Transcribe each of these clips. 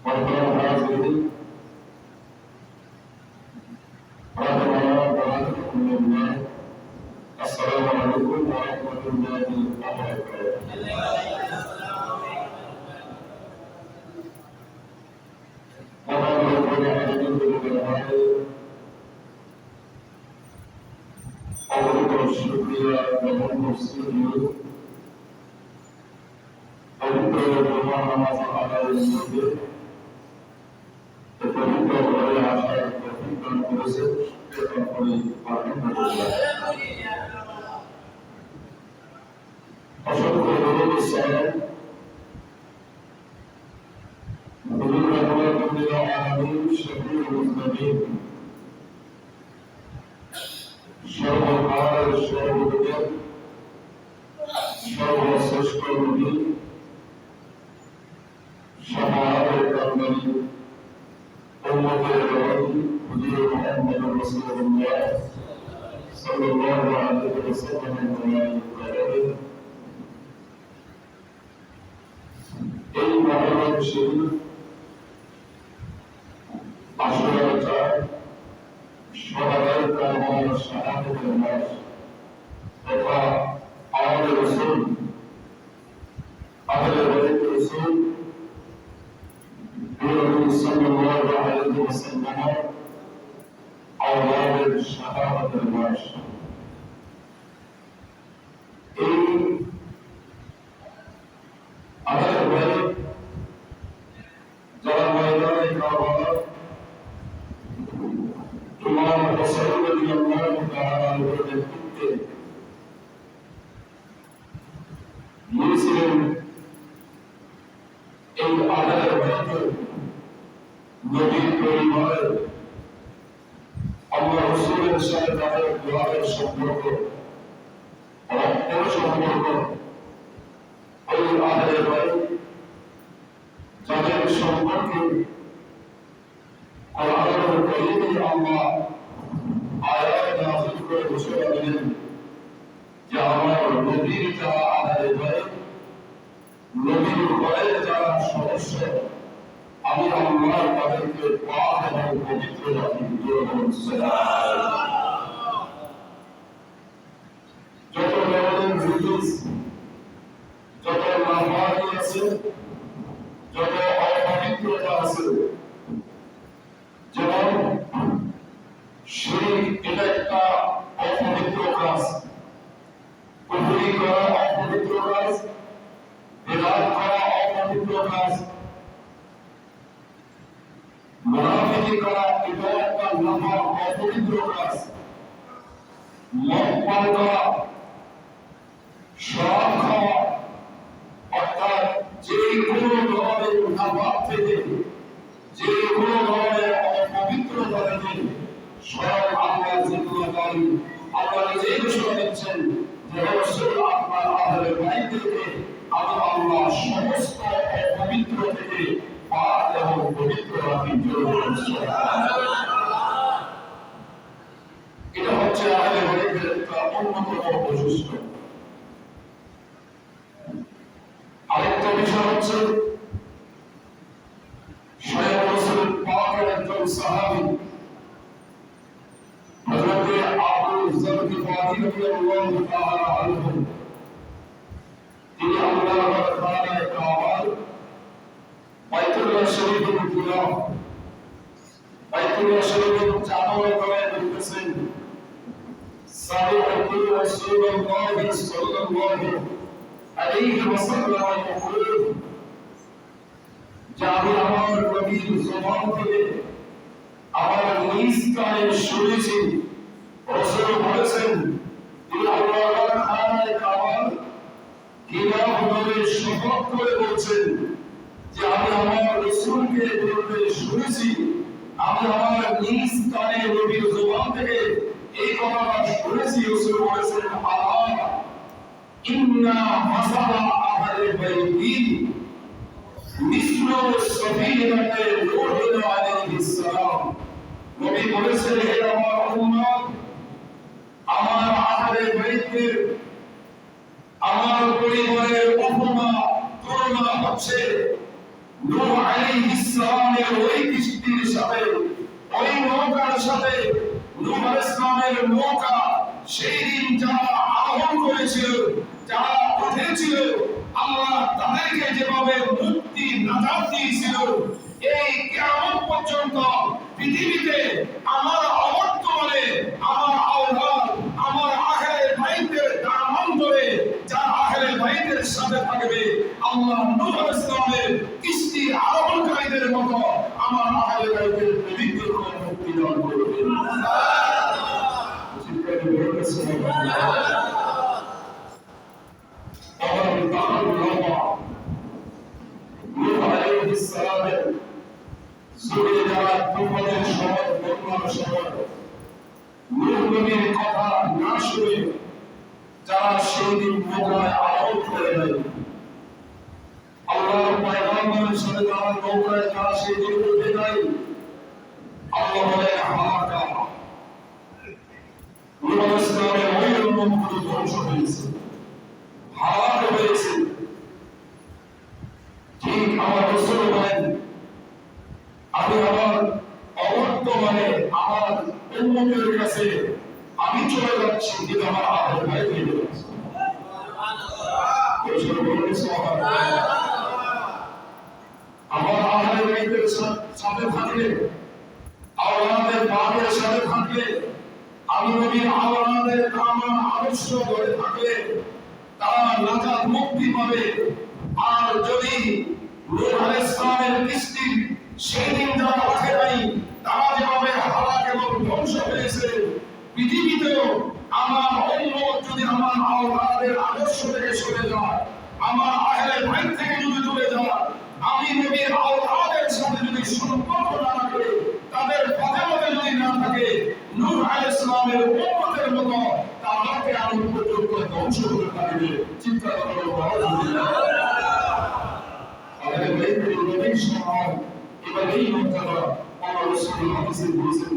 One শুকরিয়া জ্ঞাপন করছি পবিত্র জুমার নামাজ আদায়ের মধ্যে পবিত্র ঘরে আসার তৌফিক দান করেছেন সেটা করে আলহামদুলিল্লাহ। অসংখ্য দরুদ ও সালাম হুজুর রাহমাতুল্লিল আলামিন শফিউল মুজনিবিন সর্বকালের সর্বযুগের সর্বশ্রেষ্ঠ নবী শাফাআতের কান্দারী উম্মতের রহমত হুজুর মুহাম্মদ রাসূলুল্লাহ সাল্লাল্লাহু আলাইহি ওয়াসাল্লামের নামে এই মহরম শরীফ আশুরার চাঁদ সদাগর কারবার শাহাদাতের মাস তথা আমাদের রাসূল সাল্লাল্লাহু আলাইহি ওয়াসাল্লাম আওলাদের শাহাদাতের মাস। এই আমাদের বাইরে যারা ময়দানে কারবার ইমাম হুসাইন রাদিয়াল্লাহু তাআলা আনহুর নেতৃত্বে গিয়েছিলেন এই আদায়ের বাইরে নবীর পরিবারের আল্লাহ রাসূলের সাথে তাদের দোয়ারের সম্পর্ক রক্তের সম্পর্ক ওই আদায়ের বাইরে যাদের সম্পর্কে কোরআনুল কারীমে আল্লাহ আয়াত নাযিল করে ঘোষণা দিলেন যে আমার নবীর যারা আদায় করে নবীর ঘরের যারা সদস্য আমি আল্লাহ তাদেরকে পাক এবং পবিত্র রাখি। যত ধরনের রিলিজ যত নাফরমানি আছে যত অপবিত্রতা আছে যেমন শিরক এটা একটা অপবিত্র কাজ, কুফরি করা অপবিত্র কাজ, বিদআত করা অপবিত্র কাজ, মুনাফিকি করা এটা একটা নাফরমান অপবিত্র কাজ, মদ পান করা, শরাব খাওয়া অর্থাৎ যে কোনো ধরনের নাফাক থেকে যে কোনো ধরনের অপবিত্রতা থেকে স্বয়ং আল্লাহ জিল্লাহু আল্লাহ নিজেই ঘোষণা দিচ্ছেন যে রাসূল আপনার আহলে বাইতকে আমি আল্লাহ সমস্ত অপবিত্র থেকে পাক এবং পবিত্র রাখি। এটা হচ্ছে আহলে বাইতের একটা অন্যতম বৈশিষ্ট্য। আরেকটা বিষয় হচ্ছে স্বয়ং রাসূল পাকের একজন সাহাবী হযরত আবু যর গিফারী রাদিয়াল্লাহু তাআলা আনহু তিনি আল্লাহর খানায় কাবার বাইতুল্লাহ শরীফের গুলাম বাইতুল্লাহ শরীফের চাদর করে বলতেছেন সাবিকু রাসূলুল্লাহ সাল্লাল্লাহু আলাইহি ওয়াসাল্লাম বলেন যে আমি আমার নবীর জবান থেকে আমার নিজ কানে শুনেছি রাসূল বলেছেন তিনি আল্লাহর খানায় কাবার গিলাফ নবীর শপথ করে বলছেন যে আমি আমার রাসূলকে বলতে শুনেছি, আমি আমার নিজ কানে নবীর জবান থেকে এই কথাটা শুনেছি। রাসূল বলেছেন আল্লাহ ইন্না মাসালা আহলে বাইতি মিসলু সাফিনাতে নূহ আলাইহিস সালাম। নবী বলেছেন হে আমার উম্মত আমার আহলে বাইতের আমার পরিবারের উপমা তুলনা হচ্ছে নূহ আলাইহিস সালামের ওই কিস্তির সাথে, ওই নৌকার সাথে। নূহ আলাইহিস সালামের নৌকা সেই দিন যারা আরোহণ করেছিল, যারা উঠেছিল, আল্লাহ তাদেরকে যেভাবে মুক্তি নাজাত দিয়েছিল এই কিয়ামত পর্যন্ত পৃথিবীতে আমার অবর্তমানে আমার আওলাদ আমার আহলে বাইতের দামান ধরে যারা আহলে বাইতের সাথে থাকবে আল্লাহ নূহ আলাইহিস সালামের কিস্তি আরোহণকারীদের মতো আমার আহলে বাইতের প্রেমিকদের মুক্তি দান করবেন। কথা না শুনে যারা সেই দিন নৌকায় আরোহণ করে নেয় আল্লাহর পয়গম্বরের সাথে যারা নৌকায় যারা সেই দিন উঠে যায় আল্লাহ বলে হাহাকার নূহ আলাইহিস সালামের ওই উম্মতগুলো ধ্বংস হয়েছে হালাক হয়েছে। ঠিক আমার রাসূল বলেন আমি আমার অবর্তমানে আমার উম্মতের কাছে আমি চলে যাচ্ছি কিন্তু আমার আহলে বাইত ফিরে যাচ্ছে। আমার আহলে বাইতের সাথে থাকলে আওলাদের বাপের সাথে থাকলে আমি নবীর আওলাদের দামান আদর্শ ধরে থাকলে তারা নাজাত মুক্তি পাবে। আর যদি নূহ আলাইহিস সালামের কিস্তি সেই দিন যারা রাখে নাই তারা যেভাবে হালাক এবং ধ্বংস হয়েছে পৃথিবীতেও আমার উম্মত যদি আমার আওলাদের আদর্শ থেকে সরে যায় আমার আহলে বাইত থেকে যদি দূরে যায় আমি নবীর আওলাদের সাথে যদি সম্পর্ক না রাখে তাদের পথে পথে যদি না থাকে নূহ আলাইহিস সালামের উম্মতের মতো তাদেরকে আমি পর্যন্ত ধ্বংস করতে পারবে। চিন্তা করো আলহামদুলিল্লাহ আহলে বাইতের নবীর সম্মান এবারেই মুক্তাদা আমার রাসূল হাদিসে বলেছেন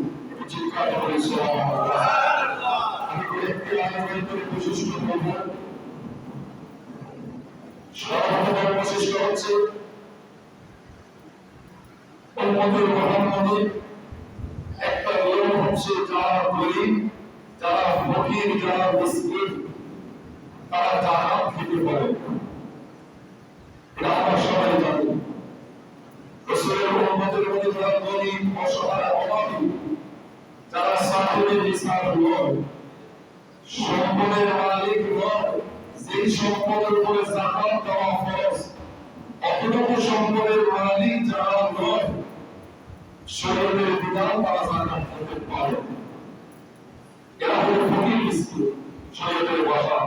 চিন্তা করে সুবহানাল্লাহ। আমি কয়েকটি আহলে বাইতের বৈশিষ্ট্য বলবো। সর্বপ্রথম বৈশিষ্ট্য হচ্ছে উম্মতের মুহাম্মদী একটা নিয়ম হচ্ছে যারা গরীব যারা ফকির যারা মিসকিন তারা যাকাত দিতে পারে। এটা আমরা সবাই জানি। রাসূলের উম্মতের মধ্যে যারা গরীব অসহায় অভাবী যারা সাহিবে নিসাব নয় সম্পদের মালিক নয় যেই সম্পদের উপরে যাকাত দেওয়া ফরজ অতটুকু সম্পদের মালিক যারা নয় শরীরের বিধান তারা যাকাত দিতে পারে। এরা হলো ফকির মিসকিন শরীরের ভাষা।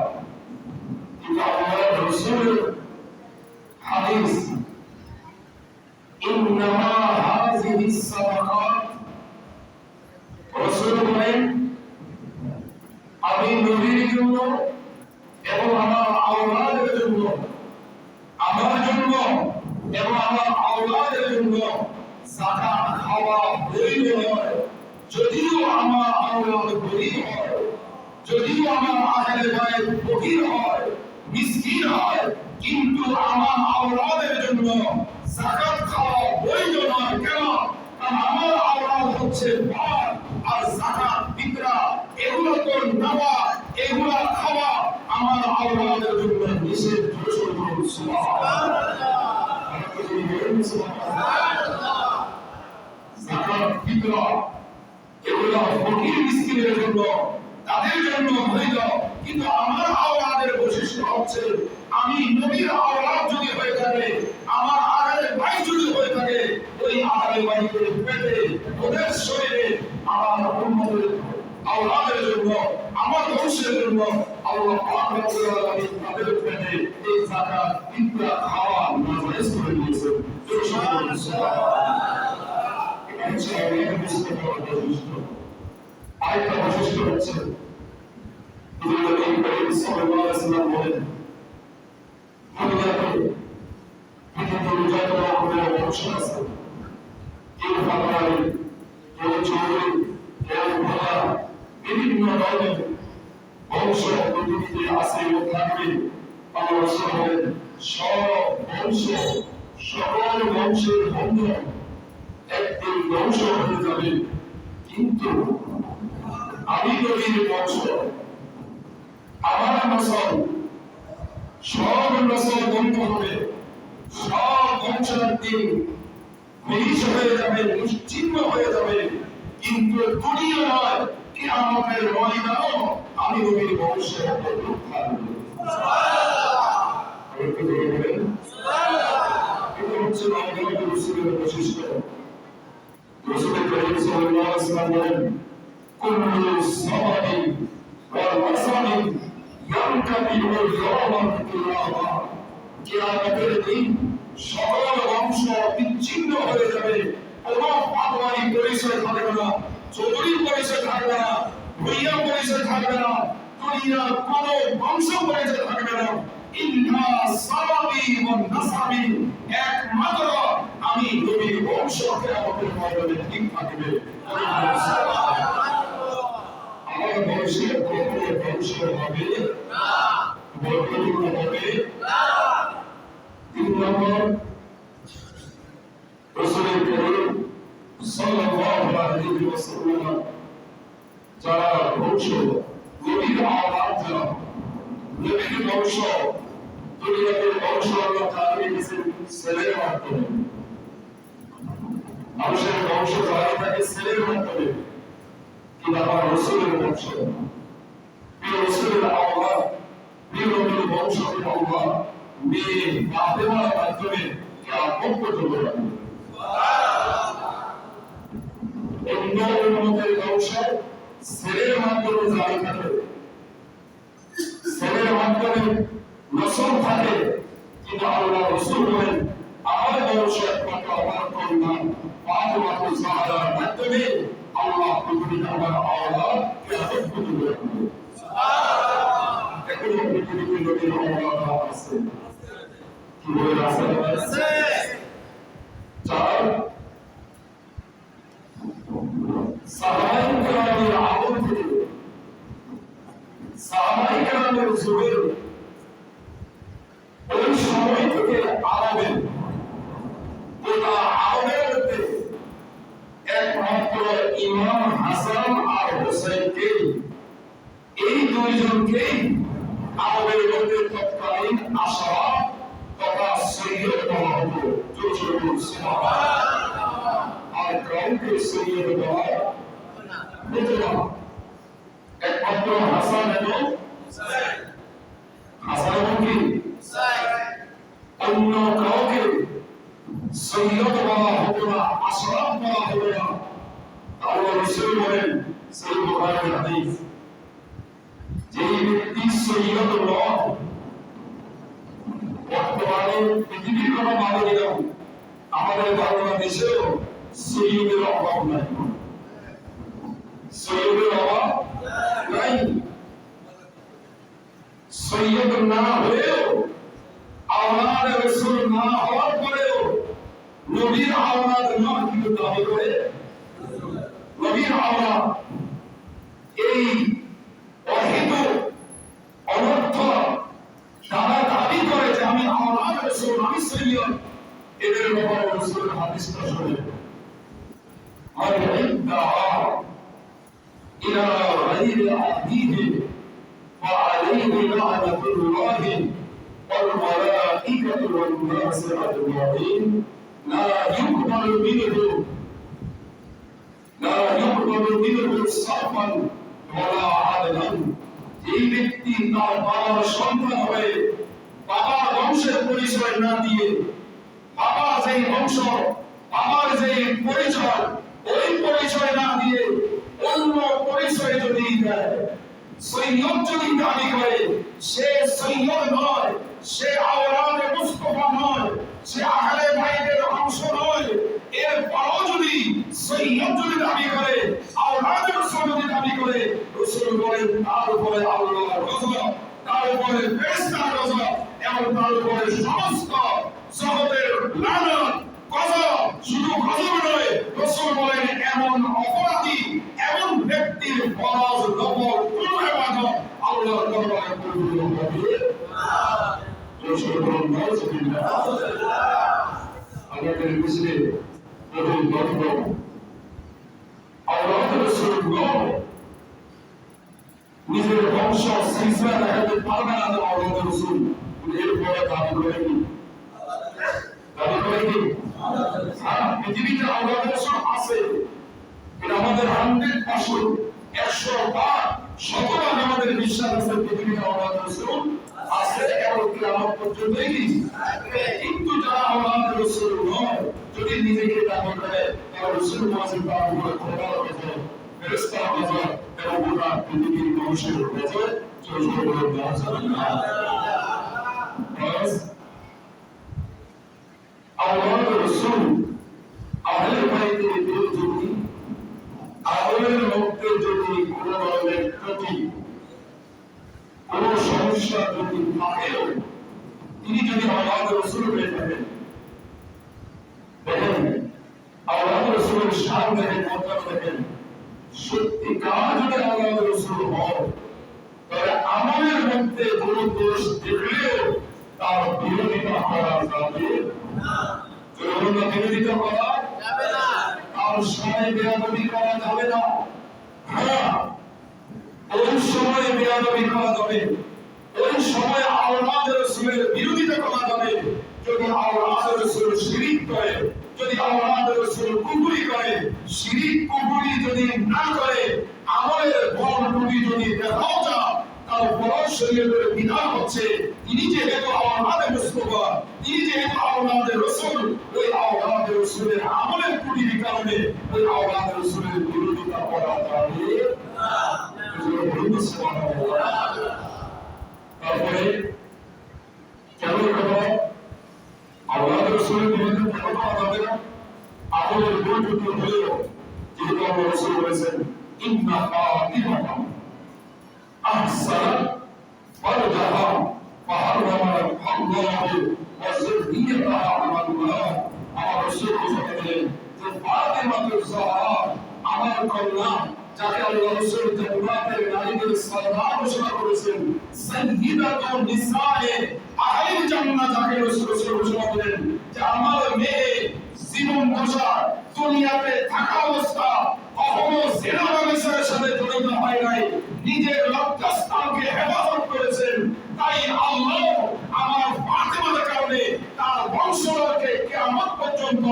কিন্তু আল্লাহর রাসূলের হাদিস ইন্নামা হাযিহিস সাদাকাত রাসূল বলেন আমি নবীর জন্য এবং আমার আওলাদের জন্য আমার জন্য এবং আমার আওলাদের জন্য যাকাত খাওয়া বৈধ নয়। যদিও আমার আওলাদ গরীব হয় যদিও আমার আহলে বাইত ফকির হয় মিসকিন হয় কিন্তু আমার আওলাদের জন্য যাকাত খাওয়া বৈধ নয়। কেন? কারণ আমার আওলাদ হচ্ছে পার আর যাকাত ফিতরা এগুলো তো নেওয়া এগুলো খাওয়া আমার আওলাদের জন্য নিষেধ। সুবহানাল্লাহ সুবহানাল্লাহ। যাকাত ফিতরা এগুলো ফকির মিসকিনের জন্য তাদের জন্য বৈধ। কিন্তু আমার আওলাদের বৈশিষ্ট্য হচ্ছে আমি নবীর আওলাদ যদি হয়ে থাকে আমার আহলে বাইত যদি হয়ে থাকে ওই আহলে বাইতের পেটে ওদের শরীরে আমার উম্মতের আওলাদের জন্য আমার বংশের জন্য আল্লাহ পাক রব্বুল আলামিন তাদের পেটে এই যাকাত ফিতরা খাওয়া নাজায়েজ করে দিয়েছেন। সুবহানাল্লাহ। আরেকটা বৈশিষ্ট্য হচ্ছে নবী করিম সাল্লাল্লাহু আলাইহি ওয়াসাল্লাম বলেন দুনিয়াতে পৃথিবীর যত রকমের বংশ আছে কেউ বাঙালি কেউ চৌধুরী কেউ ভোলা বিভিন্ন ধরনের বংশ পৃথিবীতে আছে ও থাকবে। আল্লাহ রাসূল বলেন সব বংশ সকল বংশের বন্ধন একদিন ধ্বংস হয়ে যাবে কিন্তু আমি নবীর বংশ আমার নসল সব নসল বন্ধ হবে সব বংশের দিন বিলীন হয়ে যাবে, নিশ্চিহ্ন হয়ে যাবে, কিন্তু দুনিয়া নয়, কিয়ামতের ময়দানেও আমি নবীর বংশের লোক থাকবো। এটা হচ্ছে আমাদের রাসূলের বৈশিষ্ট্য। রাসূল করিম সাল্লাল্লাহু আলাইহি ওয়াসাল্লাম বলেন, কুল্লু সাবাবিন ওয়া ওয়াসাবিন ইয়ানকাবিউ ইয়াওমান কিয়ামা, কিয়ামতের দিন সকল বংশ বিচ্ছিন্ন হয়ে যাবে, কোনো পাটোয়ারি পরিচয় থাকবে না, চৌধুরী পরিচয় থাকবে না, ভূঁইয়া পরিচয় থাকবে না, দুনিয়ার কোনো বংশ পরিচয় থাকবে না। ইন্না সাবাবি ওয়া নাসাবি, একমাত্র আমি নবীর বংশ কিয়ামতের ময়দানে ঠিক থাকবে। আমার বংশের কখনো বংশ হবে না, বর্তমান হবে না। 3 নম্বর, রাসূল করিম সাল্লাল্লাহু আলাইহি ওয়াসাল্লাম যারা বংশ, নবীর আওলাদ যারা, নবীর বংশ, দুনিয়াতে বংশ আল্লাহ তাআলা দিয়েছেন ছেলের মাধ্যমে। মানুষের বংশ জারি থাকে ছেলের মাধ্যমে, কিন্তু আমার রাসূলের বংশ, প্রিয় রাসূলের আওলাদ, প্রিয় নবীর বংশ আল্লাহ মেয়ে ফাতেমার মাধ্যমে কিয়ামত পর্যন্ত রাখবে। অন্য উম্মতের বংশ ছেলের মাধ্যমে জারি থাকে, ছেলের মাধ্যমে নসল থাকে, কিন্তু আল্লাহ রাসূল বলেন আমার বংশ একমাত্র আমার কন্যা ফাতেমা জাহরার মাধ্যমে আল্লাহ পৃথিবীতে আমার আওলাদ কিয়ামত পর্যন্ত রাখবে। এখন পৃথিবীতে নবীর আওলাদ আছে, কি বলে আছে? চার, সাহাবায়ে কেরামের আমল থেকে, সাহাবায়ে কেরামের যুগের ওই সময় থেকে আরবের গোটা আরবের মধ্যে একমাত্র ইমাম হাসান আর হোসেনকে, এই দুইজনকেই আরবের মধ্যে তৎকালীন আশরাফ তথা সৈয়দ বলা হতো। আর কাউকে সৈয়দ বলা হতো না, একমাত্র হাসান এবং হাসান এবং কি অন্য কাউকে সৈয়দ বলা হতো না, আশরাফ বলা হতো না। আল্লাহ রাসূল বলেন সহিহ বুখারীর হাদিস, যে ব্যক্তি সৈয়দ নয়, বর্তমানে পৃথিবীর কোন বাদে দিলাম, আমাদের বাংলাদেশেও সৈয়দের অভাব নাই, সৈয়দের অভাব নাই। সৈয়দ না হয়েও, আওলাদ রাসূল না হওয়ার পরেও নবীর আওলাদ না কিন্তু দাবি করে নবীর আওলাদ। এই অহেতুক অনর্থ তারা দাবি করে যে আমি আওলাদ রাসূল, আমি সৈয়দ, এদের ব্যাপারে রাসূলের হাদিসটা শুনে আর ইদ্দাআ ইলা গায়রি আহদিহি فعليه لعنة الله والملائكة والناس أجمعين لا يقبل منه صرفا ولا عدلا। এই ব্যক্তি তার বাবার সন্তান হয়ে বাবার বংশের পরিচয় না দিয়ে, বাবার যে বংশ, বাবার যে পরিচয়, ওই পরিচয় না দিয়ে অন্য পরিচয় যদি দেয়, সৈয়দ যদি দাবি করে, সে সৈয়দ নয়, সে আওলাদে মুস্তাফা নয়, সে আহলে বাইতের অংশ নয়। এরপরও যদি সৈয়দ যদি দাবি করে, আওলাদে রাসূল যদি দাবি করে, রাসূল বলেন তার উপরে আল্লাহর গজব, তার উপরে ফেরেশতার গজব এবং তার উপরে সমস্ত জগতের লানত গজব। শুধু গজব নয়, রাসূল বলেন এমন অপরাধী, এমন ব্যক্তির ফরজ নফল কোনো ইবাদত আল্লাহর দরবারে কবুল হবে না। রাসূল বলেন নাউযুবিল্লাহ। আমাদের মুসলিম বহু ভক্ত আওলাদ রাসূল নয়, নিজের বংশ সিলসিলা দেখাতে পারবে না আওলাদ রাসূল, এরপরে দাবি করে কি? দাবি করে কি? পৃথিবীতে আওলাদ রাসূল আছে, এটা আমাদের 100%, 100 বার, 100 বার আমাদের বিশ্বাস আছে পৃথিবীতে আওলাদ রাসূল আছে এবং কিয়ামত পর্যন্তই থাকবে। কিন্তু যারা আওলাদ রাসূল নয়, যদি নিজেকে দাবি করে তারা রাসূল মাঝে তার উপরে খোদা রয়েছে, ফেরেশতা রয়েছে এবং গোটা পৃথিবীর মানুষের রয়েছে, চলছে বলে সুবহানাল্লাহ। আওলাদ রাসূল আহলে বাইতের বিরোধী, আহলের মধ্যে যদি কোন ধরনের ত্রুটি, কোন সমস্যা যদি থাকেও, তিনি যদি আওলাদ রাসূল হয়ে থাকেন, দেখেন আওলাদ রাসূলের শান দেখেন, কথা দেখেন, সত্যিকার যদি আওলাদ রাসূল হয় তবে আমলের মধ্যে কোন দোষ দেখলেও তার বিরোধিতা করা যাবে না। বিরোধিতা করা যাবে না, তার সামনে বেয়াদবি করা যাবে না। হ্যাঁ, ওই সময় বেয়াদবি করা যাবে, ওই সময় আওলাদ রাসূলের বিরোধিতা করা যাবে যদি আওলাদ রাসূল শিরক করে, যদি আওলাদ রাসূল কুফরি করে। শিরক কুফরি যদি না করে, আমলের বল ত্রুটি যদি দেখাও যায়, তার বড় শরীয়তের বিধান হচ্ছে তিনি যেহেতু আওলাদে মুস্তাফা, তিনি যেহেতু আওলাদে রাসূল, ওই আওলাদে রাসূলের আমলের ত্রুটির কারণে ওই আওলাদে রাসূলের বিরোধিতা করা যাবে না। তারপরে কেন কথা আওলাদ রাসূলের বিরুদ্ধে কেন করা যাবে না? আমলের বৈধতা হলেও যেহেতু আল্লাহ রাসূল বলেছেন ইন্না ফাতিমাতা আহসানাত ফারজাহা ফাহাররামা আল্লাহু ওয়া যুররিয়াতাহা আলাল্লাহ। আমার রাসূল বলেছেন যে ফাতিমাতুজ জাহরা আমার কন্যা, যাকে আল্লাহ রাসূল জান্নাতের নারীদের সারদার ঘোষণা করেছেন, সাইয়্যিদাতুন নিসায়ে আহলিল জান্নাহ, যাকে রাসূল ঘোষণা করেন যে আমার মেয়ে জীবন দশা দুনিয়াতে থাকা অবস্থা কখনো জিনা ব্যভিচারের সাথে জড়িত হয় নাই, নিজের লজ্জাস্থানকে হেফাজত করেছেন। তাই আল্লাহ আমার ফাতেমার কারণে তার বংশধরকে কিয়ামত পর্যন্ত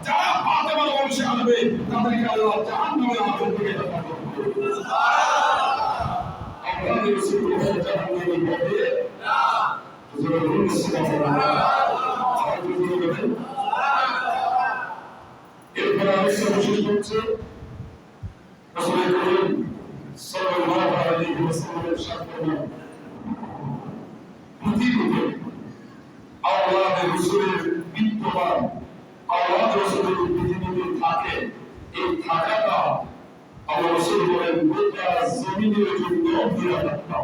যারা ফাতেমার বংশে আসবে তাদেরকে আল্লাহ জাহান্নামের আগুন থেকে হেফাজত করবে। সুবহানাল্লাহ। আমরা রাসূল জাহান্নামের মধ্যে না, সুবহানাল্লাহ। এরপর আরেকটা বিশেষ হচ্ছে রাসূল করিম সাল্লাল্লাহু আলাইহি ওয়াসাল্লামের সাথে পৃথিবীতে আওলাদ রাসূলের বিদ্যমান, আওলাদ রাসূলের পৃথিবীতে থাকে, এই থাকাটা আল্লাহ রাসূল বলেন গোটা জমিনের জন্য নিরাপত্তা।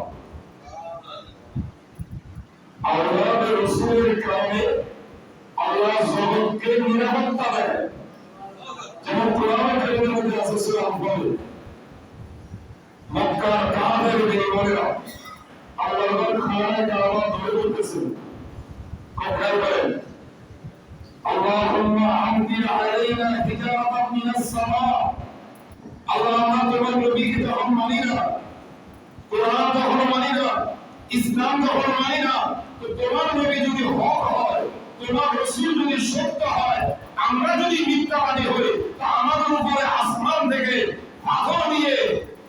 আওলাদ রাসূলের কারণে আল্লাহ জগৎকে নিরাপত্তা দেয়। যেমন কোরআন কারীমের মধ্যে আছে সূরা আনফাল, মক্কার কাফের বেঈমানেরা আল্লাহর খানায় কাবা ধরে বলতেছেন, কোথায় বলেন আল্লাহুম্মা আমতির আলাইনা হিজারাতাম মিনাস সামা। আল্লাহ, আমরা তোমার নবীকে যখন মানি না, কোরআন যখন মানি না, ইসলাম যখন মানি না, তো তোমার নবী যদি হক হয়, তোমার রাসূল যদি সত্য হয়, আমরা যদি মিথ্যাবাদী হই, তা আমাদের উপরে আসমান থেকে পাথর দিয়ে,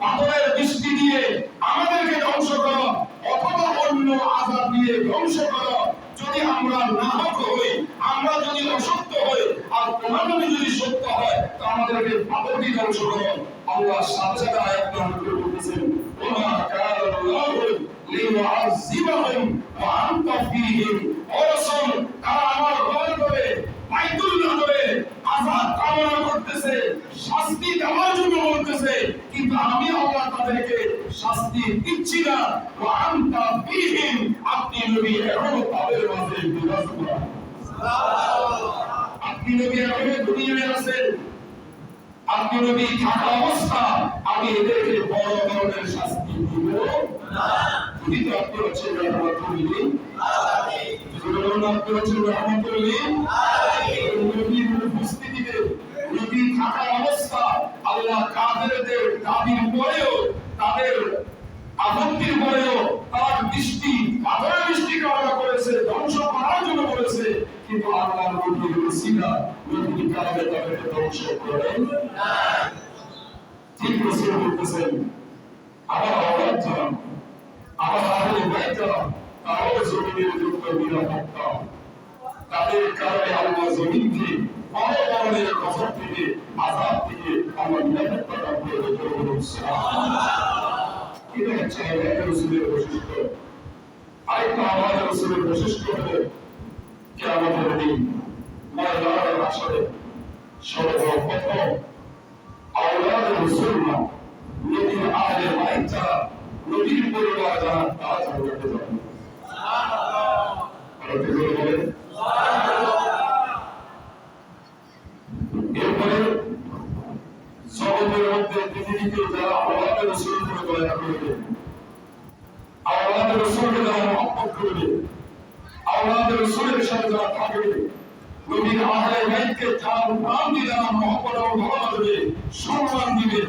পাথরের বৃষ্টি দিয়ে আমাদেরকে ধ্বংস করো, অথবা অন্য আযাব দিয়ে ধ্বংস করো। যদি আমরা নাহক হই, আমরা যদি অসত্য হই, আর তোমার নবী যদি সত্য হয়, তা আমাদেরকে পাথর দিয়ে ধ্বংস করো। আল্লাহ সাথে সাথে আয়াত নাযিল করে বলতেছেন, ওয়া কানা আল্লাহু লিউআযিবাহুম ওয়া আনতা ফীহিম। ও রাসূল, তারা আমার ভয় করে বাইতুল্লাহ করে আযাব কামনা করতেছে, শাস্তি দেওয়ার জন্য বলতেছে, কিন্তু আমি আল্লাহ তাদেরকে শাস্তি দিচ্ছি না। ওয়া আনতা ফীহিম, আপনি নবী এখনো তাদের মাঝে বিরাজমান। সুবহানাল্লাহ। আপনি নবী এখনো দুনিয়ায় আছেন, আপনি নবী থাকা অবস্থা আমি এদেরকে বড় ধরনের শাস্তি দিব না। যদি তো আপনি হচ্ছেন রহমতুল্লিল আলামিন, যদি বলুন আপনি হচ্ছেন রহমতুল্লিল আলামিন। নবীর উপস্থিতিতে, নবী থাকা অবস্থা আল্লাহ কাফেরদের দাবির পরেও, তাদের আপত্তির পরেও তার বৃষ্টি, পাথরের বৃষ্টি কামনা করেছে, ধ্বংস করার জন্য বলেছে, কিন্তু আল্লাহর নবীর ওসিলা নবীর কারণে তাদেরকে ধ্বংস করেন না। ঠিক রাসূল বলতেছেন আমার আওলাদ যারা আমার আহলে বাইত যারা তারাও জমিনের যুক্ত নিরাপত্তা, তাদের কারণে আল্লাহ জমিনকে বড় ধরনের গজব থেকে আযাব থেকে আল্লাহ নিরাপত্তা দান করে বলুন সুবহানাল্লাহ। এটা হচ্ছে আল্লাহর রাসূলের বৈশিষ্ট্য। আরেকটা আল্লাহর রাসূলের বৈশিষ্ট্য হলো কিয়ামতের দিন ময়দানের হাসরে সর্বপ্রথম আওলাদ রাসূলরা নবীর আহলে বাইত যারা নবীর পরিবার যারা তারা জান্নাতে যাবে। সুবহানাল্লাহ। আর কি বলেন এরপরে জগতের মধ্যে পৃথিবীতে যারা আওলাদ রাসূল করে দয়া করবে, আওলাদ রাসূলকে যারা মহব্বত করবে, আওলাদ রাসূলের সাথে যারা থাকবে, নবীর আহলে বাইতকে যারা নাম দিয়ে যারা মহব্বত এবং ভালোবাসবে, সম্মান দিবে,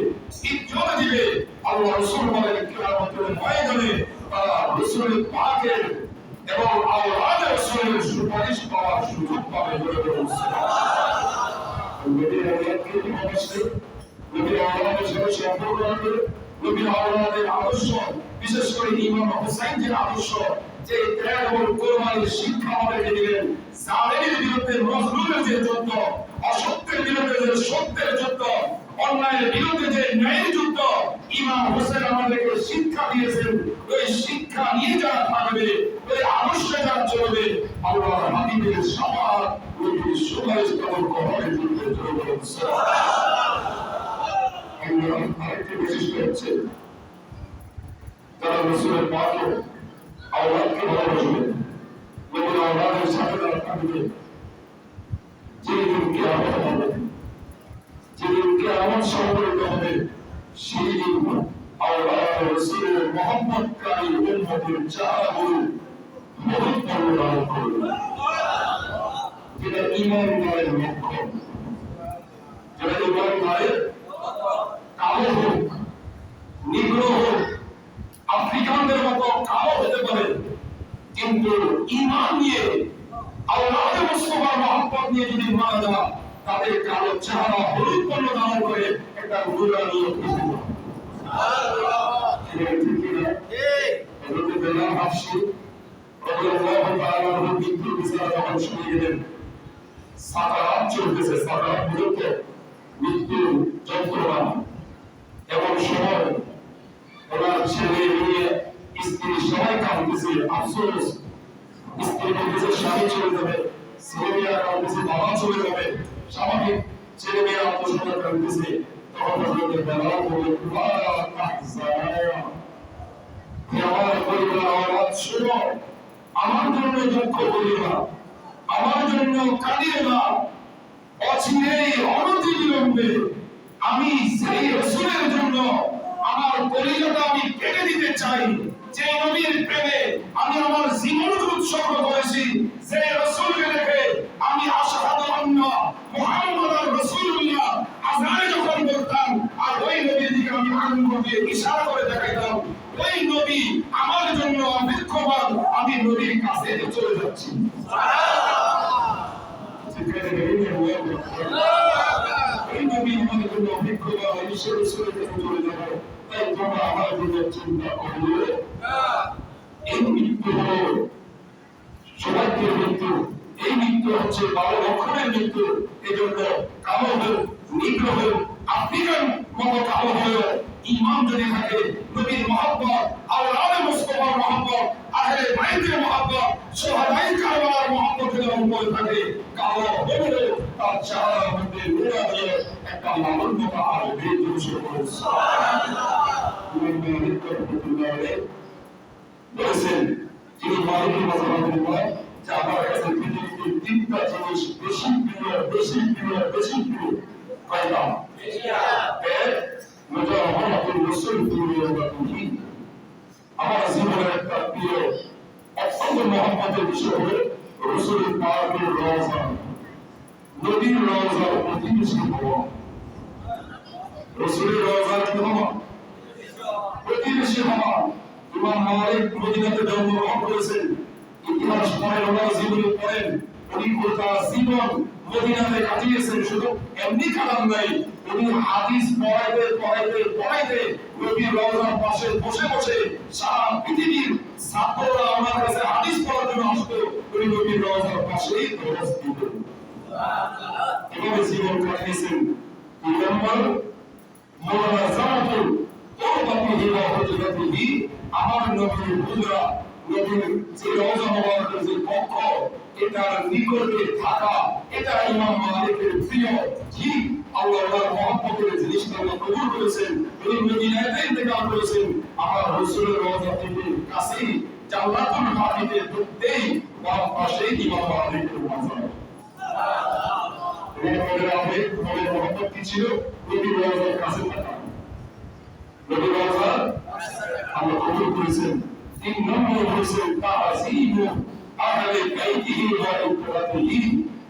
ইজ্জত দিবে, আল্লাহ রাসূল বলেন কিয়ামতের ময়দানে তারা রাসূল পাকের এবং আওলাদ রাসূলের সুপারিশ পাওয়ার সুযোগ পাবে বলে বলছেন সুবহানাল্লাহ। নবীর আওলাদকে ভালোবাসবে, নবীর আওলাদের সাথে সম্পর্ক রাখবে, নবীর আওলাদের আদর্শ, বিশেষ করে ইমাম হুসাইনের আদর্শ, যে ত্যাগ এবং কোরবানির শিক্ষা আমাদেরকে দিলেন, জালেমের বিরুদ্ধে মজলুমের যে যুদ্ধ, অসত্যের বিরুদ্ধে যে সত্যের যুদ্ধ, অন্যায়ের বিরুদ্ধে যে ন্যায়ের যুদ্ধ, ইমাম হোসেন আমাদেরকে শিক্ষা দিয়েছেন। ওই শিক্ষা নিয়ে যারা থাকবে, ওই আদর্শে যারা চলবে, আল্লাহর হাবিবের শাফাআত, নবীর সুপারিশ কবুল করার জন্য চলবে সুবহানাল্লাহ। আরেকটি বৈশিষ্ট্য হচ্ছে যারা রাসূলের পাকের আওলাদকে ভালোবাসবে, নবীর আওলাদের সাথে যারা থাকবে, যেদিন কিয়ামত হবে, যেদিন কিয়ামত সংঘটিত হবে, সেই দিন আওলাদ রাসূলের মহব্বতকারী উম্মতের চেহারাগুলো মহত্বপূর্ণ দান করবে। যেটা ঈমানদারের লক্ষণ, যেটা ঈমানদারের কালো হোক, নিগ্রো হোক, আফ্রিকানদের মতো কালো হতে পারে, কিন্তু ঈমান নিয়ে আওলাদ মুস্তাফার মহব্বত নিয়ে যদি মারা যায়, তাদের কালো চেহারা হলুদ বর্ণ ধারণ করে একটা নুরানি খুশবু। সুবহানাল্লাহ। ঠিক কিনা? ঠিক। হযরত বেলাল হাফসি রাদিয়াল্লাহু তাআলা আনহু মৃত্যুর বিচার যখন শুনে গেলেন, সাকারাত চলতেছে, সাকারাত বলতে মৃত্যুর যন্ত্রণা, এমন সময় ওনার ছেলে মেয়ে স্ত্রী সবাই কাঁদতেছে, আফসোস, স্ত্রী বলতেছে স্বামী চলে যাবে, ছেলে মেয়েরা কাঁদতেছে বাবা চলে যাবে, স্বাভাবিক ছেলে মেয়েরা আত্মসম্মান কাঁদতেছে। তখন হযরত বেলাল বললেন লা তাহজান, হে আমার পরিবার আওলাদ শোনো, আমার জন্য দুঃখ করিও না, আমার জন্য কাঁদিও না, অচিরেই অনতিবিলম্বে আমি সেই রাসূলের জন্য আমার কলিজাটা আমি কেটে দিতে চাই, যে নবীর প্রেমে আমি আমার জীবনকে উৎসর্গ করেছি, যে রাসূলকে দেখে আমি আশহাদু আন্না মুহাম্মাদুর রাসূলুল্লাহ আযানে যখন বলতাম, আর ওই নবীর দিকে আমি আঙ্গুল দিয়ে ইশারা করে দেখাইতাম, ওই নবী আমার জন্য অপেক্ষমান, আমি নবীর কাছে চলে যাচ্ছি। এই নবী আমাদের জন্য অপেক্ষমান, ঈশ্বর রাসূলের কাছে চলে যাবে, তাই তোমরা আমার জন্য চিন্তা করবে না। এই মৃত্যু হলো সৌভাগ্যের মৃত্যু, এই মৃত্যু হচ্ছে 12 লক্ষণের মৃত্যু। এই জন্য কালো হোক, নিগ্র হোক, আফ্রিকান মতো কালো হলেও ঈমান যদি থাকে, নবীর মহব্বত, আওলাদ মুস্তাফার মহব্বত, আহলে বাইতের মহব্বত, শুহাদায়ে কারবালার মহব্বত যদি উপরে থাকে, কালো হলেও তার চেহারার মধ্যে নূরানি একটা লাবণ্যতা আসবে। সুবহানাল্লাহ। বলেছেন যিনি মালিকের মাঝামাঝি বলেন যে আমার কাছে পৃথিবীতে 3টা জিনিস বেশি প্রিয়, বেশি প্রিয়, বেশি প্রিয়। কয়টা? এক, মুহাম্মাদুর রাসূলুল্লাহ। আমার জীবনের একটা প্রিয় অত্যন্ত মহব্বতের বিষয় হলো রাসূলের পাকের রওজা, নবীর রওজার প্রতিবেশী হওয়া। রাসূলের রওজার কি হওয়া? প্রতিবেশী হওয়া। ইমাম মালিক মদিনাতে জন্মগ্রহণ করেছেন, ইতিহাস পড়েন, ওনার জীবনী পড়েন, উনি গোটা জীবন মদিনাতে কাটিয়েছেন। শুধু এমনি কাটান নাই, উনি হাদিস পড়াইতে নবীর রওজার পাশে বসে বসে সারা পৃথিবীর ছাত্ররা আমার কাছে হাদিস পড়ার জন্য আসতো, উনি নবীর রওজার পাশেই দরস দিতেন। এভাবে জীবন কাটিয়েছেন। দুই নম্বর, মওলানা জামাতুল তুরবাতিহি ওয়া হুজরাতিহি, আমার নবীর হুজরা, নবীর যে রওজা মোবারকের যে কক্ষ, এটার নিকটে থাকা, এটা ইমাম মালিকের প্রিয়। ঠিক আল্লাহর মহব্বতের জিনিসটা আল্লাহ কবুল করেছেন। উনি মদিনাতে ইন্তেকাল করেছেন, আমার রাসূলের রওজা থেকে কাছেই জান্নাতুল বাকিতে ঢুকতেই বাম পাশে ইমাম মালিকের মাজার। নবীর মহব্বত কি ছিল? নবীর রওজার কাছে থাকা, নবীর রওজার আল্লাহ কবুল করেছেন। তিন নম্বর হয়েছে তাযীমু আহলে বাইতিহি ওয়া ইকরাতিহি,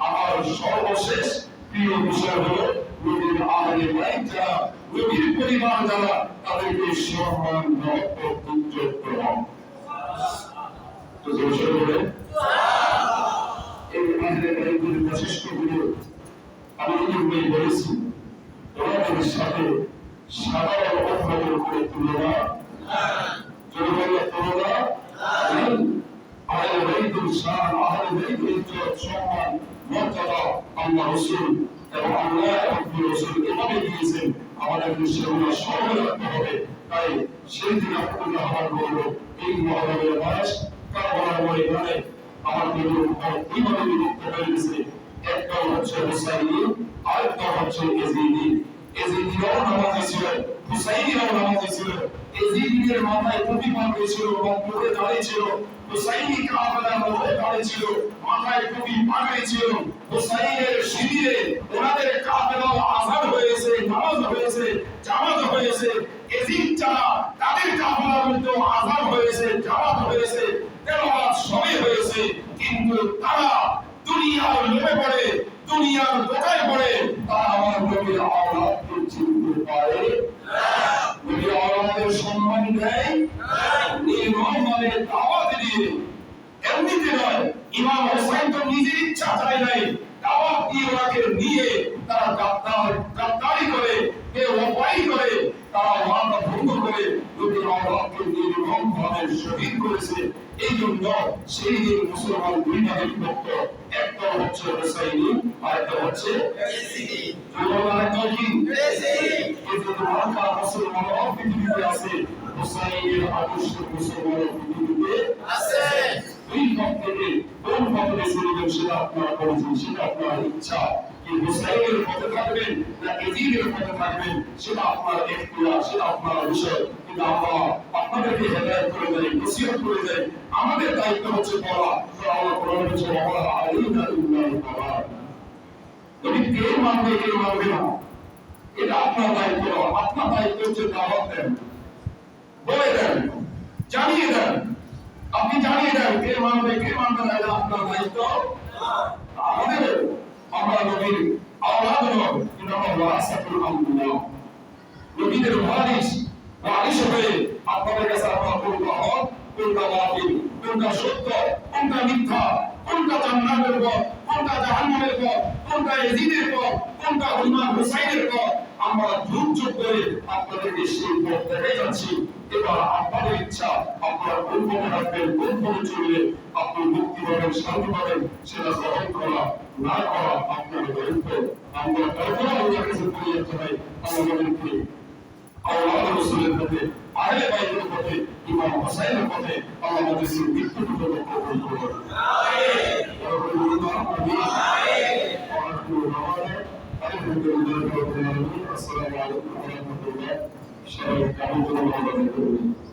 আমার সর্বশেষ প্রিয় বিষয় হলো নবীর আহলে বাইত যারা, নবীর পরিবার যারা, তাদেরকে সম্মান মহব্বত উজ্জ্বল করা। তো জোরে বলে এই আহলে বাইতের বৈশিষ্ট্যগুলো আমি ইবনে বলেছি, ওনাদের সাথে সাধারণ অভ্যাসের করে তুলনা আহলে বাইতুল শান, আহলে বাইতুল ইজ্জত, সম্মান, মর্যাদা আল্লাহ রাসূল এবং আল্লাহ এবং রাসূল এভাবে দিয়েছেন, আমাদেরকে সেগুলো স্মরণে রাখতে হবে। তাই সেই দিন আপনাদের আহ্বান করব, এই মহরমের মাস কারবালার ময়দানে আমার নবীর উপর দুইভাবে বিভক্ত হয়ে গেছে। একটা হচ্ছে হুসাইনি, আরেকটা হচ্ছে এজিদি। এজিদিরাও নামাজি ছিল, হুসাইনিরাও নামাজি ছিল। এজিদিদের মাথায় টুপি বাঁধা ছিল এবং মুখে দাঁড়িয়ে ছিল। হুসাইনি কাফেলার মধ্যে দাঁড়িয়ে ছিল, মাথায় টুপি পাগড়ি ছিল। হুসাইনের শিবিরে ওনাদের কাফেলাও আযান হয়েছে, নামাজ হয়েছে, জামাত হয়েছে। এজিদ যারা, তাদের কাফেলার মধ্যে আযান হয়েছে, জামাত হয়েছে, তেলাওয়াত সবই হয়েছে, কিন্তু তারা দুনিয়ার লোভে পড়ে, দুনিয়ার ধোঁকায় পড়ে তারা আমার নবীর আওলাদকে চিনতে পারে না, নবীর আওলাদের সম্মান দেয় না, নির্মমভাবে দাওয়াত দিয়ে। এমনিতে নয়, ইমাম হোসেন তো নিজের ইচ্ছা চায় নাই, দাওয়াত দিয়ে ওনাকে নিয়ে তারা গাদ্দারি করে, বেওয়াফাই করে, তারা ওয়াদা ভঙ্গ করে নবীর আওলাদকে নির্মমভাবে শহীদ করেছে। এই জন্য সেই দিন মুসলমান দুই ভাগে বিভক্ত, একটা হচ্ছে হুসাইনি, আরেকটা হচ্ছে এজিদি। আরেকটা কি? এজিদি। এই যে মার্কা মুসলমান পৃথিবীতে আছে, হুসাইনের আদর্শ মুসলমান পৃথিবীতে আছে। দুই পক্ষ থেকে কোন পথে বেছে নেবেন সেটা আপনারা করেছেন, সেটা আপনার ইচ্ছা। কি হুসাইনের পথে থাকবেন না এজিদের পথে থাকবেন, সেটা আপনার ইখতিয়ার, সেটা আপনার বিষয়। কিন্তু আমরা আপনাদেরকে হেদায়েত করে দেই, নসিহত করে দেই। আমাদের দায়িত্ব হচ্ছে বলা, আল্লাহ কোরআনে বলেছে ওয়া আলাইনা ইল্লাল বালাগ। নবী কে মানবে কে মানবে না, এটা আপনার দায়িত্ব। আপনার দায়িত্ব হচ্ছে দাওয়াত দেন, বলে দেন, জানিয়ে দেন। আপনি জানিয়ে দেন কে মানবে কে মানবে না, এটা আপনার দায়িত্ব। আমাদের আমরা নবীর আওলাদ নয়, কিন্তু আমরা ওয়ারাসাতুল আম্বিয়া, নবীদের ওয়ারিস হয়ে আপনাদের কাছে আমরা কোনটা হক, কোনটা বাতিল, কোনটা সত্য, কোনটা মিথ্যা, কোনটা জান্নাতের পথ, কোনটা জাহান্নামের পথ, কোনটা এজিদের পথ, কোনটা ইমাম হুসাইনের পথ, আমরা ধৈর্য করে আপনাদেরকে সেই পথ দেখাই যাচ্ছি। এবার আপনাদের ইচ্ছা, আপনারা কোন পথে রাখবেন, কোন পথে চললে আপনি মুক্তি পাবেন, শান্তি পাবেন, সেটা গ্রহণ করা না করা আপনার দায়িত্ব। আমরা কল্পনা ওদের কাছে পরিণত হয়, আমাদেরকে আল্লাহ রাসূলের পথে, আহলে বাইতের পথে, ইমাম হুসাইনের পথে আল্লাহ আমাদেরকে মৃত্যুকে কবুল করুন। আমিন। আসসালামু আলাইকুম ওয়া রাহমাতুল্লাহ। সবাই কেমন আছেন?